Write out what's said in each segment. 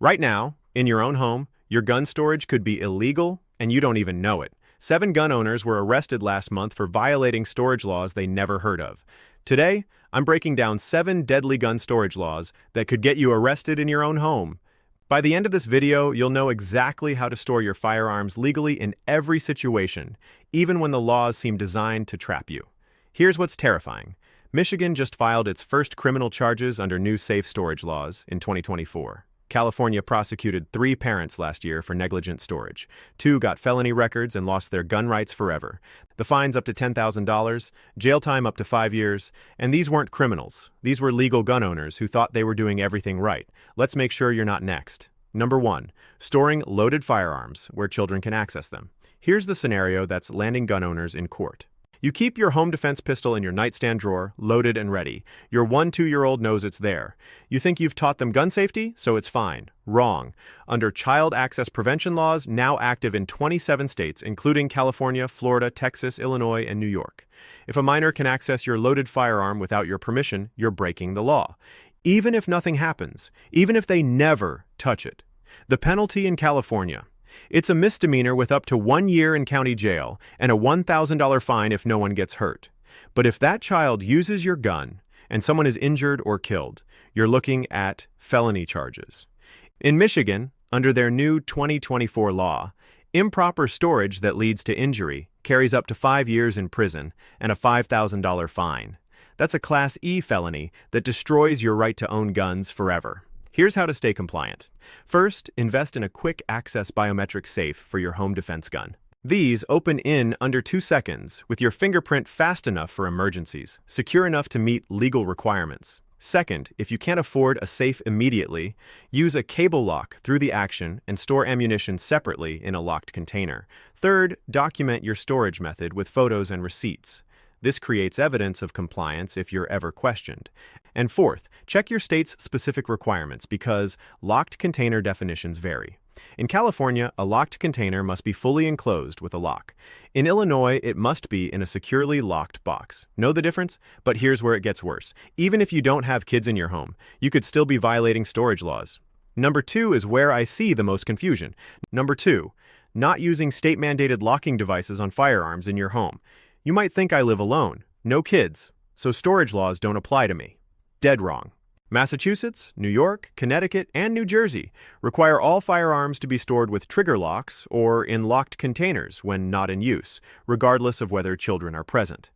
Right now, in your own home, your gun storage could be illegal and you don't even know it. 7 gun owners were arrested last month for violating storage laws they never heard of. Today, I'm breaking down 7 deadly gun storage laws that could get you arrested in your own home. By the end of this video, you'll know exactly how to store your firearms legally in every situation, even when the laws seem designed to trap you. Here's what's terrifying. Michigan just filed its first criminal charges under new safe storage laws in 2024. California prosecuted 3 parents last year for negligent storage. 2 got felony records and lost their gun rights forever. The fine's up to $10,000, jail time up to 5 years, and these weren't criminals. These were legal gun owners who thought they were doing everything right. Let's make sure you're not next. Number 1. Storing loaded firearms where children can access them. Here's the scenario that's landing gun owners in court. You keep your home defense pistol in your nightstand drawer, loaded and ready. Your 1-2-year-old knows it's there. You think you've taught them gun safety, so it's fine. Wrong. Under child access prevention laws, now active in 27 states, including California, Florida, Texas, Illinois, and New York. If a minor can access your loaded firearm without your permission, you're breaking the law. Even if nothing happens, even if they never touch it. The penalty in California. It's a misdemeanor with up to 1 year in county jail and a $1,000 fine if no one gets hurt. But if that child uses your gun and someone is injured or killed, you're looking at felony charges. In Michigan, under their new 2024 law, improper storage that leads to injury carries up to 5 years in prison and a $5,000 fine. That's a Class E felony that destroys your right to own guns forever. Here's how to stay compliant. First, invest in a quick access biometric safe for your home defense gun. These open in under 2 seconds with your fingerprint fast enough for emergencies, secure enough to meet legal requirements. Second, if you can't afford a safe immediately, use a cable lock through the action and store ammunition separately in a locked container. Third, document your storage method with photos and receipts. This creates evidence of compliance if you're ever questioned. And fourth, check your state's specific requirements because locked container definitions vary. In California, a locked container must be fully enclosed with a lock. In Illinois, it must be in a securely locked box. Know the difference? But here's where it gets worse. Even if you don't have kids in your home, you could still be violating storage laws. Number 2 is where I see the most confusion. Number 2, not using state-mandated locking devices on firearms in your home. You might think I live alone, no kids, so storage laws don't apply to me. Dead wrong. Massachusetts, New York, Connecticut, and New Jersey require all firearms to be stored with trigger locks or in locked containers when not in use, regardless of whether children are present.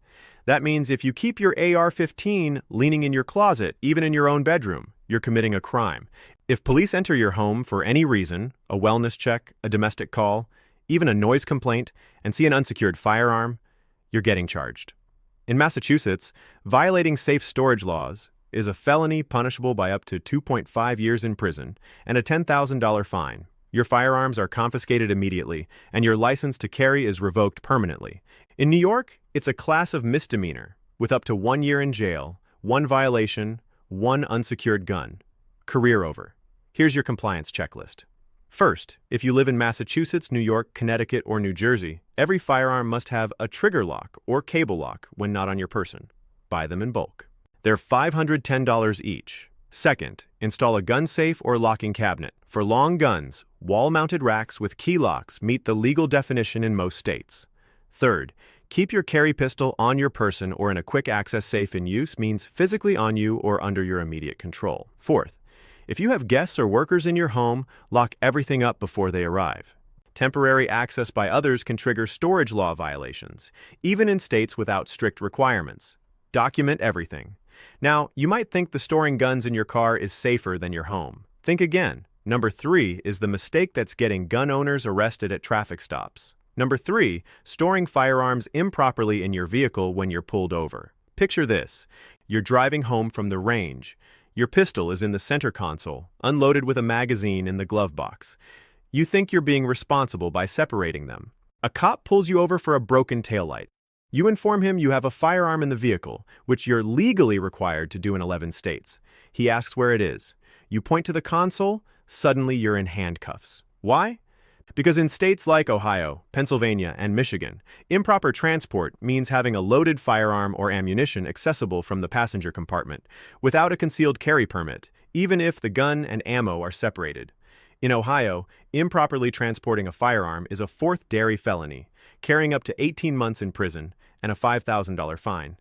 That means if you keep your AR-15 leaning in your closet, even in your own bedroom, you're committing a crime. If police enter your home for any reason, a wellness check, a domestic call, even a noise complaint, and see an unsecured firearm, you're getting charged. In Massachusetts, violating safe storage laws is a felony punishable by up to 2.5 years in prison and a $10,000 fine. Your firearms are confiscated immediately, and your license to carry is revoked permanently. In New York, it's a class of misdemeanor with up to 1 year in jail, 1 violation, 1 unsecured gun. Career over. Here's your compliance checklist. First, if you live in Massachusetts, New York, Connecticut, or New Jersey, every firearm must have a trigger lock or cable lock when not on your person. Buy them in bulk. They're $510 each. Second, install a gun safe or locking cabinet. For long guns, wall-mounted racks with key locks meet the legal definition in most states. Third, keep your carry pistol on your person or in a quick access safe in use means physically on you or under your immediate control. Fourth, if you have guests or workers in your home, lock everything up before they arrive. Temporary access by others can trigger storage law violations, even in states without strict requirements. Document everything. Now, you might think the storing guns in your car is safer than your home. Think again. Number 3 is the mistake that's getting gun owners arrested at traffic stops. Number 3, storing firearms improperly in your vehicle when you're pulled over. Picture this. You're driving home from the range. Your pistol is in the center console, unloaded with a magazine in the glove box. You think you're being responsible by separating them. A cop pulls you over for a broken taillight. You inform him you have a firearm in the vehicle, which you're legally required to do in 11 states. He asks where it is. You point to the console, suddenly you're in handcuffs. Why? Because in states like Ohio, Pennsylvania, and Michigan, improper transport means having a loaded firearm or ammunition accessible from the passenger compartment, without a concealed carry permit, even if the gun and ammo are separated. In Ohio, improperly transporting a firearm is a fourth dairy felony, carrying up to 18 months in prison and a $5,000 fine.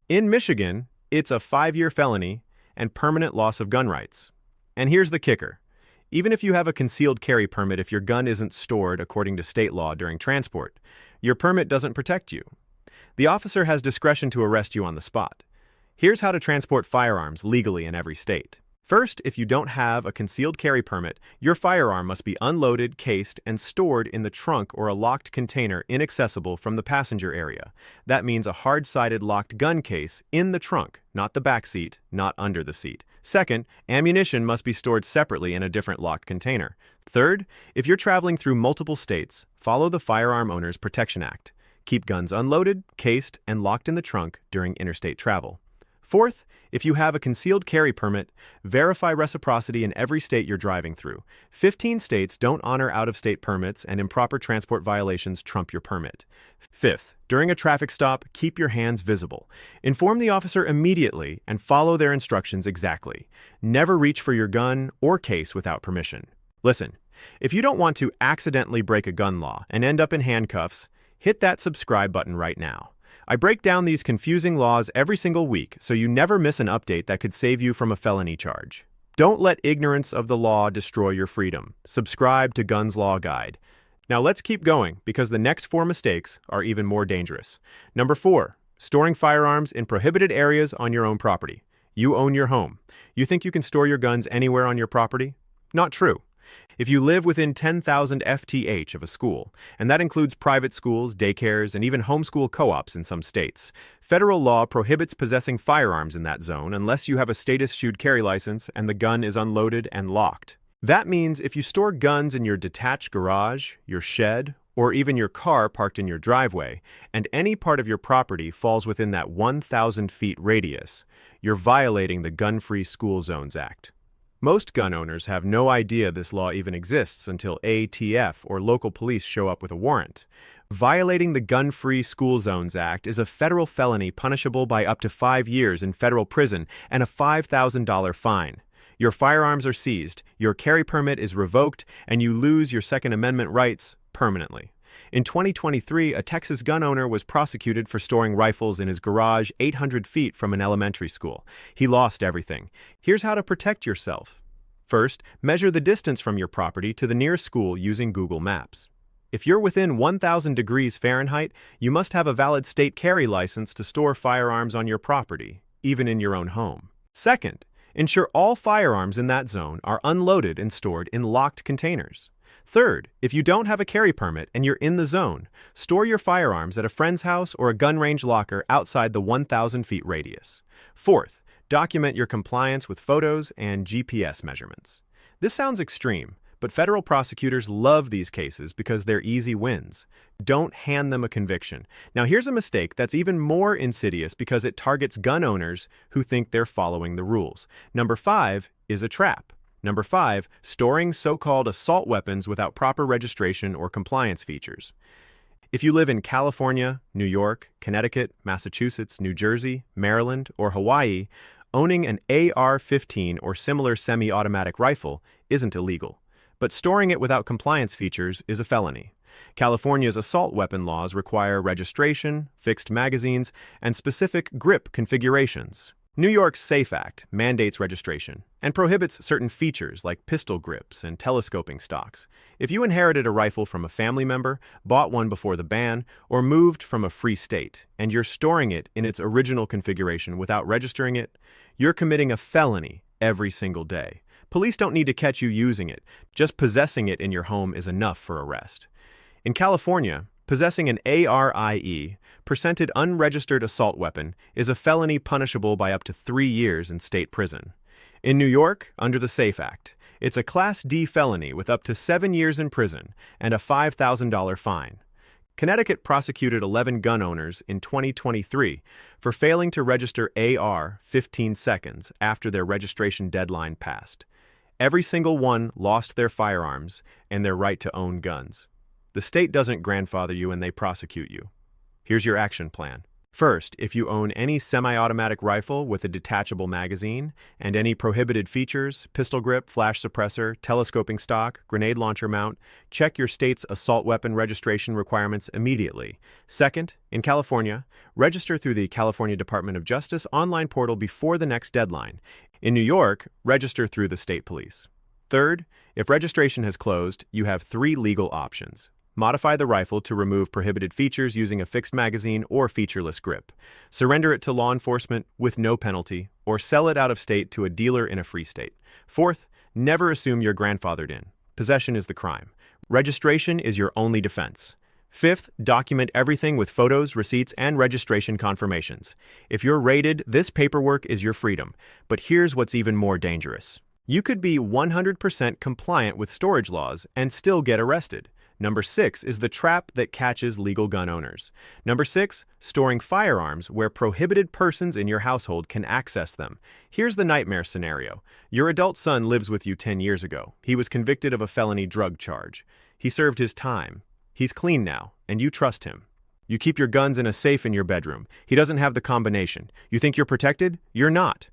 In Michigan, it's a 5-year felony and permanent loss of gun rights. And here's the kicker. Even if you have a concealed carry permit, if your gun isn't stored according to state law during transport, your permit doesn't protect you. The officer has discretion to arrest you on the spot. Here's how to transport firearms legally in every state. First, if you don't have a concealed carry permit, your firearm must be unloaded, cased, and stored in the trunk or a locked container inaccessible from the passenger area. That means a hard-sided locked gun case in the trunk, not the back seat, not under the seat. Second, ammunition must be stored separately in a different locked container. Third, if you're traveling through multiple states, follow the Firearm Owners Protection Act. Keep guns unloaded, cased, and locked in the trunk during interstate travel. Fourth, if you have a concealed carry permit, verify reciprocity in every state you're driving through. 15 states don't honor out-of-state permits, and improper transport violations trump your permit. Fifth, during a traffic stop, keep your hands visible. Inform the officer immediately and follow their instructions exactly. Never reach for your gun or case without permission. Listen, if you don't want to accidentally break a gun law and end up in handcuffs, hit that subscribe button right now. I break down these confusing laws every single week so you never miss an update that could save you from a felony charge. Don't let ignorance of the law destroy your freedom. Subscribe to Guns Law Guide. Now let's keep going because the next 4 mistakes are even more dangerous. Number 4, storing firearms in prohibited areas on your own property. You own your home. You think you can store your guns anywhere on your property? Not true. If you live within 10,000 FTH of a school, and that includes private schools, daycares, and even homeschool co-ops in some states, federal law prohibits possessing firearms in that zone unless you have a state-issued carry license and the gun is unloaded and locked. That means if you store guns in your detached garage, your shed, or even your car parked in your driveway, and any part of your property falls within that 1,000 feet radius, you're violating the Gun-Free School Zones Act. Most gun owners have no idea this law even exists until ATF or local police show up with a warrant. Violating the Gun-Free School Zones Act is a federal felony punishable by up to 5 years in federal prison and a $5,000 fine. Your firearms are seized, your carry permit is revoked, and you lose your Second Amendment rights permanently. In 2023, a Texas gun owner was prosecuted for storing rifles in his garage 800 feet from an elementary school. He lost everything. Here's how to protect yourself. First, measure the distance from your property to the nearest school using Google Maps. If you're within 1,000 degrees Fahrenheit, you must have a valid state carry license to store firearms on your property, even in your own home. Second, ensure all firearms in that zone are unloaded and stored in locked containers. Third, if you don't have a carry permit and you're in the zone, store your firearms at a friend's house or a gun range locker outside the 1,000 feet radius. Fourth, document your compliance with photos and GPS measurements. This sounds extreme, but federal prosecutors love these cases because they're easy wins. Don't hand them a conviction. Now here's a mistake that's even more insidious because it targets gun owners who think they're following the rules. Number 5 is a trap. Number 5, storing so-called assault weapons without proper registration or compliance features. If you live in California, New York, Connecticut, Massachusetts, New Jersey, Maryland, or Hawaii, owning an AR-15 or similar semi-automatic rifle isn't illegal, but storing it without compliance features is a felony. California's assault weapon laws require registration, fixed magazines, and specific grip configurations. New York's SAFE Act mandates registration and prohibits certain features like pistol grips and telescoping stocks. If you inherited a rifle from a family member, bought one before the ban, or moved from a free state, and you're storing it in its original configuration without registering it, you're committing a felony every single day. Police don't need to catch you using it. Just possessing it in your home is enough for arrest. In California, possessing an ARIE, percented unregistered assault weapon, is a felony punishable by up to 3 years in state prison. In New York, under the SAFE Act, it's a Class D felony with up to 7 years in prison and a $5,000 fine. Connecticut prosecuted 11 gun owners in 2023 for failing to register AR 15 seconds after their registration deadline passed. Every single one lost their firearms and their right to own guns. The state doesn't grandfather you and they prosecute you. Here's your action plan. First, if you own any semi-automatic rifle with a detachable magazine and any prohibited features, pistol grip, flash suppressor, telescoping stock, grenade launcher mount, check your state's assault weapon registration requirements immediately. Second, in California, register through the California Department of Justice online portal before the next deadline. In New York, register through the state police. Third, if registration has closed, you have 3 legal options. Modify the rifle to remove prohibited features using a fixed magazine or featureless grip. Surrender it to law enforcement with no penalty, or sell it out of state to a dealer in a free state. Fourth, never assume you're grandfathered in. Possession is the crime. Registration is your only defense. Fifth, document everything with photos, receipts, and registration confirmations. If you're raided, this paperwork is your freedom. But here's what's even more dangerous. You could be 100% compliant with storage laws and still get arrested. Number 6 is the trap that catches legal gun owners. Number 6, storing firearms where prohibited persons in your household can access them. Here's the nightmare scenario. Your adult son lives with you 10 years ago. He was convicted of a felony drug charge. He served his time. He's clean now, and you trust him. You keep your guns in a safe in your bedroom. He doesn't have the combination. You think you're protected? You're not.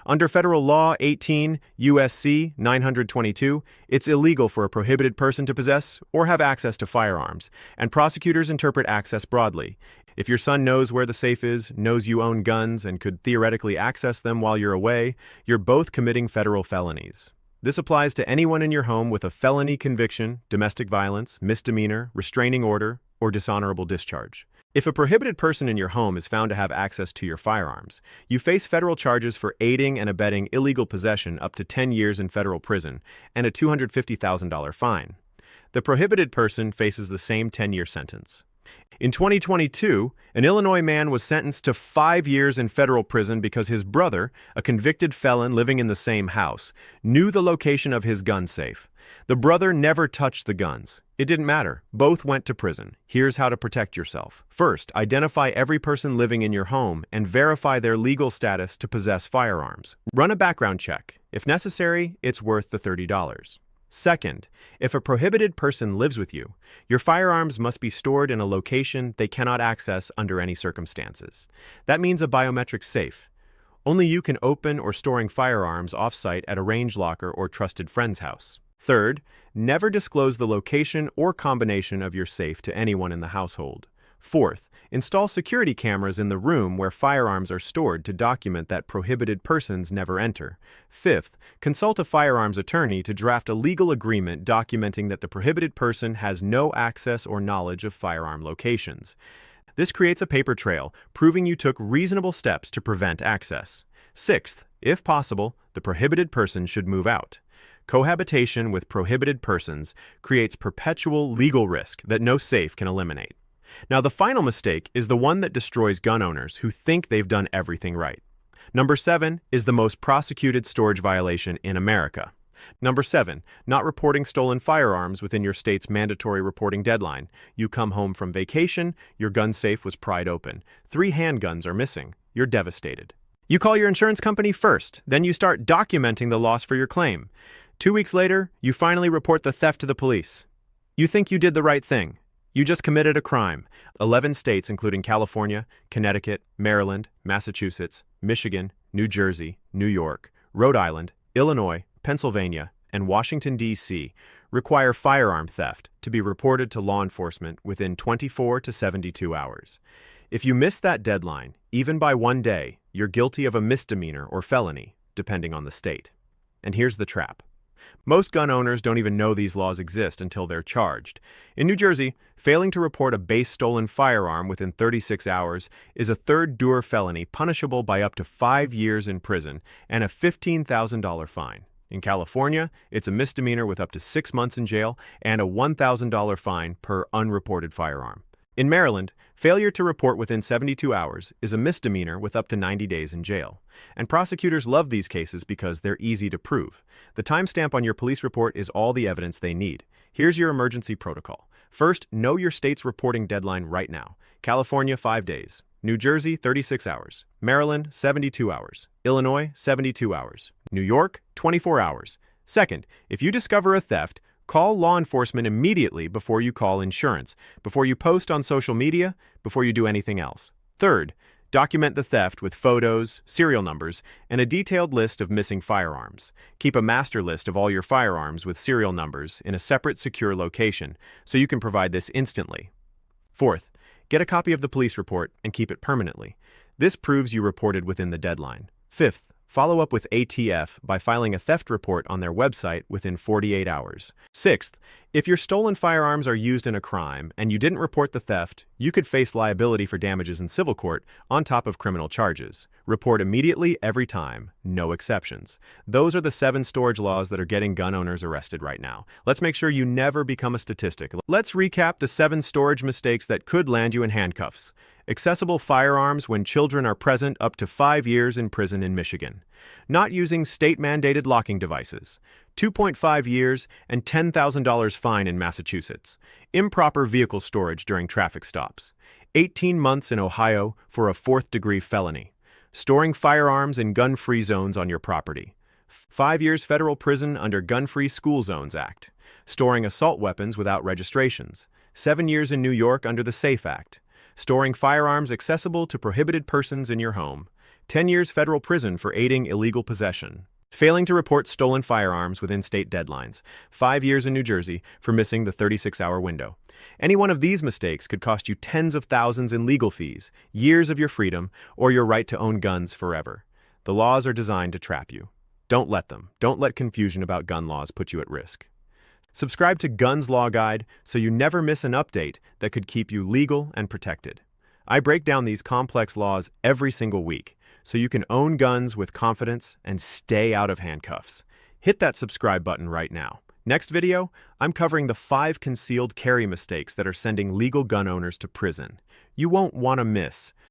Under federal law 18 U.S.C. 922, it's illegal for a prohibited person to possess or have access to firearms, and prosecutors interpret access broadly. If your son knows where the safe is, knows you own guns, and could theoretically access them while you're away, you're both committing federal felonies. This applies to anyone in your home with a felony conviction, domestic violence, misdemeanor, restraining order, or dishonorable discharge. If a prohibited person in your home is found to have access to your firearms, you face federal charges for aiding and abetting illegal possession up to 10 years in federal prison and a $250,000 fine. The prohibited person faces the same 10-year sentence. In 2022, an Illinois man was sentenced to 5 years in federal prison because his brother, a convicted felon living in the same house, knew the location of his gun safe. The brother never touched the guns. It didn't matter. Both went to prison. Here's how to protect yourself. First, identify every person living in your home and verify their legal status to possess firearms. Run a background check. If necessary, it's worth the $30. Second, if a prohibited person lives with you, your firearms must be stored in a location they cannot access under any circumstances. That means a biometric safe. Only you can open or storing firearms off-site at a range locker or trusted friend's house. Third, never disclose the location or combination of your safe to anyone in the household. Fourth, install security cameras in the room where firearms are stored to document that prohibited persons never enter. Fifth, consult a firearms attorney to draft a legal agreement documenting that the prohibited person has no access or knowledge of firearm locations. This creates a paper trail, proving you took reasonable steps to prevent access. Sixth, if possible, the prohibited person should move out. Cohabitation with prohibited persons creates perpetual legal risk that no safe can eliminate. Now, the final mistake is the one that destroys gun owners who think they've done everything right. Number 7 is the most prosecuted storage violation in America. Number 7, not reporting stolen firearms within your state's mandatory reporting deadline. You come home from vacation, your gun safe was pried open. 3 handguns are missing. You're devastated. You call your insurance company first, then you start documenting the loss for your claim. 2 weeks later, you finally report the theft to the police. You think you did the right thing. You just committed a crime. 11 states, including California, Connecticut, Maryland, Massachusetts, Michigan, New Jersey, New York, Rhode Island, Illinois, Pennsylvania, and Washington, D.C., require firearm theft to be reported to law enforcement within 24 to 72 hours. If you miss that deadline, even by 1 day, you're guilty of a misdemeanor or felony, depending on the state. And here's the trap. Most gun owners don't even know these laws exist until they're charged. In New Jersey, failing to report a base stolen firearm within 36 hours is a third-degree felony punishable by up to 5 years in prison and a $15,000 fine. In California, it's a misdemeanor with up to 6 months in jail and a $1,000 fine per unreported firearm. In Maryland, failure to report within 72 hours is a misdemeanor with up to 90 days in jail. And prosecutors love these cases because they're easy to prove. The timestamp on your police report is all the evidence they need. Here's your emergency protocol. First, know your state's reporting deadline right now. California, 5 days. New Jersey, 36 hours. Maryland, 72 hours. Illinois, 72 hours. New York, 24 hours. Second, if you discover a theft, call law enforcement immediately before you call insurance, before you post on social media, before you do anything else. Third, Document the theft with photos, serial numbers, and a detailed list of missing firearms. Keep a master list of all your firearms with serial numbers in a separate secure location so you can provide this instantly. Fourth, get a copy of the police report and keep it permanently. This proves you reported within the deadline. Fifth, follow up with ATF by filing a theft report on their website within 48 hours. Sixth, if your stolen firearms are used in a crime and you didn't report the theft, you could face liability for damages in civil court on top of criminal charges. Report immediately every time, no exceptions. Those are the 7 storage laws that are getting gun owners arrested right now. Let's make sure you never become a statistic. Let's recap the 7 storage mistakes that could land you in handcuffs. Accessible firearms when children are present, up to 5 years in prison in Michigan. Not using state-mandated locking devices. 2.5 years and $10,000 fine in Massachusetts. Improper vehicle storage during traffic stops. 18 months in Ohio for a 4th-degree felony. Storing firearms in gun-free zones on your property. 5 years federal prison under Gun-Free School Zones Act. Storing assault weapons without registrations. 7 years in New York under the SAFE Act. Storing firearms accessible to prohibited persons in your home. 10 years federal prison for aiding illegal possession. Failing to report stolen firearms within state deadlines. 5 years in New Jersey for missing the 36-hour window. Any one of these mistakes could cost you tens of thousands in legal fees, years of your freedom, or your right to own guns forever. The laws are designed to trap you. Don't let them. Don't let confusion about gun laws put you at risk. Subscribe to Guns Law Guide so you never miss an update that could keep you legal and protected. I break down these complex laws every single week so you can own guns with confidence and stay out of handcuffs. Hit that subscribe button right now. Next video, I'm covering the 5 concealed carry mistakes that are sending legal gun owners to prison. You won't want to miss.